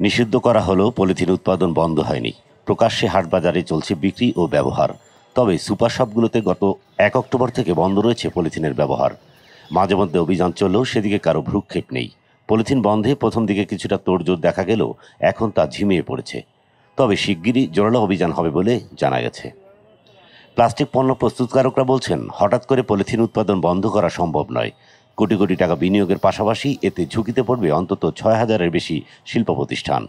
নিষিদ্ধ করা হলেও পলিথিন উৎপাদন বন্ধ হয়নি। প্রকাশ্যে হাটবাজারে চলছে বিক্রি ও ব্যবহার। তবে সুপার শপগুলোতে গত 1 অক্টোবর থেকে বন্ধ রয়েছে পলিথিনের ব্যবহার। মাঝে মধ্যে অভিযান চললেও সেদিকে কারো ভ্রুক্ষেপ নেই। পলিথিন বন্ধে প্রথম দিকে কিছুটা তোড়জোড় দেখা গেলেও এখন তা ঝিমিয়ে পড়েছে। তবে শিগগিরই জোরালো অভিযান হবে বলে জানা গেছে। প্লাস্টিক পণ্য প্রস্তুতকারকরা বলছেন, হঠাৎ করে পলিথিন উৎপাদন বন্ধ করা সম্ভব নয়। কোটি কোটি টাকা বিনিয়োগের পাশাপাশি এতে ঝুঁকিতে পড়বে অন্তত 6,000-এর বেশি শিল্প প্রতিষ্ঠান।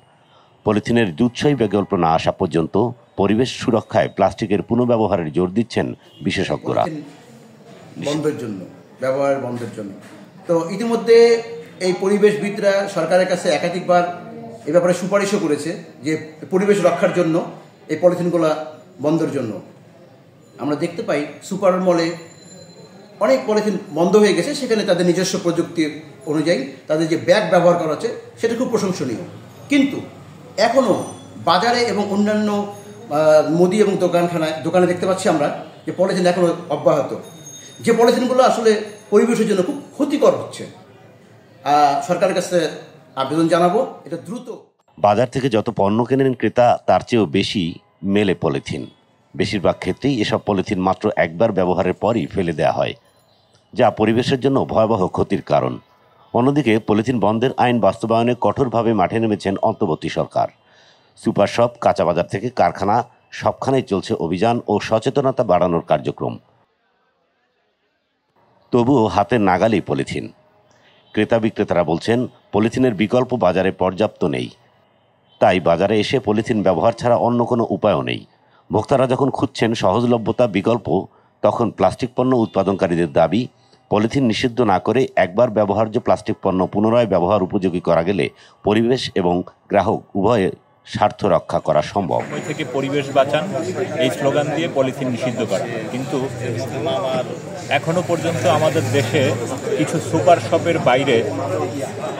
পলিথিনের দুধসায়ী বিকল্প না আসা পর্যন্ত পরিবেশ সুরক্ষায় প্লাস্টিকের পুনর্ব্যবহারের জোর দিচ্ছেন বিশেষজ্ঞরা। বন্ধের জন্য, ব্যবহার বন্ধের জন্য তো ইতিমধ্যে এই পরিবেশবিদরা সরকারের কাছে একাধিকবার এ ব্যাপারে সুপারিশও করেছে যে পরিবেশ রক্ষার জন্য এই পলিথিনগুলো বন্ধের জন্য। আমরা দেখতে পাই সুপার মলে অনেক পলিথিন বন্ধ হয়ে গেছে, সেখানে তাদের নিজস্ব প্রযুক্তি অনুযায়ী তাদের যে ব্যাগ ব্যবহার করা হচ্ছে সেটা খুব প্রশংসনীয়। কিন্তু এখনও বাজারে এবং অন্যান্য মুদি এবং দোকানে দেখতে পাচ্ছি আমরা যে পলিথিন এখনও অব্যাহত, যে পলিথিনগুলো আসলে পরিবেশের জন্য খুব ক্ষতিকর হচ্ছে। সরকারের কাছে আবেদন জানাবো এটা দ্রুত। বাজার থেকে যত পণ্য কেনেন ক্রেতা তার চেয়েও বেশি মেলে পলিথিন। বেশিরভাগ ক্ষেত্রেই এসব পলিথিন মাত্র একবার ব্যবহারের পরই ফেলে দেওয়া হয়, যা পরিবেশের জন্য ভয়াবহ ক্ষতির কারণ। অন্যদিকে পলিথিন বন্ধের আইন বাস্তবায়নে কঠোরভাবে মাঠে নেমেছেন অন্তর্বর্তী সরকার। সুপার শপ, কাঁচা বাজার থেকে কারখানা সবখানেই চলছে অভিযান ও সচেতনতা বাড়ানোর কার্যক্রম। তবুও হাতের নাগালেই পলিথিন। ক্রেতা বিক্রেতারা বলছেন, পলিথিনের বিকল্প বাজারে পর্যাপ্ত নেই। তাই বাজারে এসে পলিথিন ব্যবহার ছাড়া অন্য কোনো উপায়ও নেই। ভোক্তারা যখন খুঁজছেন সহজলভ্যতা বিকল্প, তখন প্লাস্টিক পণ্য উৎপাদনকারীদের দাবি, পলিথিন নিষিদ্ধ না করে একবার ব্যবহার্য প্লাস্টিক পণ্য পুনরায় ব্যবহার উপযোগী করা গেলে পরিবেশ এবং গ্রাহক উভয়ের স্বার্থ রক্ষা করা সম্ভব। থেকে পরিবেশ বাঁচান এই স্লোগান দিয়ে পলিথিন নিষিদ্ধ করা, কিন্তু এখনো পর্যন্ত আমাদের দেশে কিছু সুপার শপের বাইরে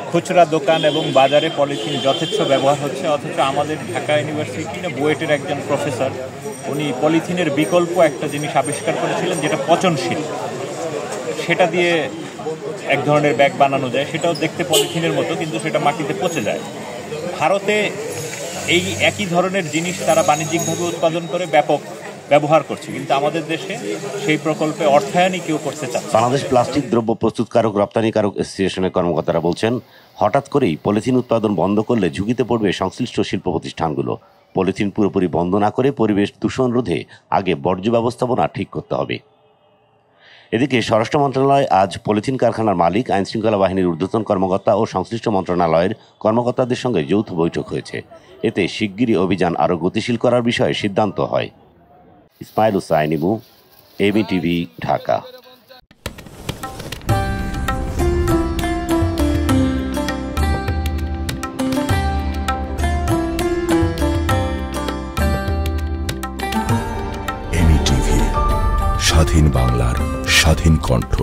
খুচরা দোকান এবং বাজারে পলিথিন যথেচ্ছ ব্যবহার হচ্ছে। অথচ আমাদের ঢাকা ইউনিভার্সিটি বুয়েটের একজন প্রফেসর, উনি পলিথিনের বিকল্প একটা জিনিস আবিষ্কার করেছিলেন যেটা পচনশীল। সেটা দিয়ে এক ধরনের ব্যাগ বানানো যায়, সেটাও দেখতে পলিথিনের মতো, কিন্তু সেটা মাটিতে পচে যায়। ভারতে এই একই ধরনের জিনিস তারা বাণিজ্যিকভাবে উৎপাদন করে ব্যাপক ব্যবহার করছে, কিন্তু আমাদের দেশে সেই প্রকল্পে অর্থায়নই কেউ করতে চায়। বাংলাদেশ প্লাস্টিক দ্রব্য প্রস্তুতকারক রপ্তানিকারক অ্যাসোসিয়েশনের কর্মকর্তারা বলছেন, হঠাৎ করেই পলিথিন উৎপাদন বন্ধ করলে ঝুঁকিতে পড়বে সংশ্লিষ্ট শিল্প প্রতিষ্ঠানগুলো। পলিথিন পুরোপুরি বন্ধ না করে পরিবেশ দূষণ রোধে আগে বর্জ্য ব্যবস্থাপনা ঠিক করতে হবে। এদিকে স্বরাষ্ট্র মন্ত্রণালয় আজ পলিথিন কারখানার মালিক, আইনশৃঙ্খলা বাহিনীর ঊর্ধ্বতন কর্মকর্তা ও সংশ্লিষ্ট মন্ত্রণালয়ের কর্মকর্তাদের সঙ্গে যৌথ বৈঠক হয়েছে। এতে শিগগিরই অভিযান আরও গতিশীল করার বিষয়ে সিদ্ধান্ত হয়। ইসমাইল হুসাইন ইমু, এবিটিভি, ঢাকা। এবিটিভি, স্বাধীন বাংলার স্বাধীন কণ্ঠ।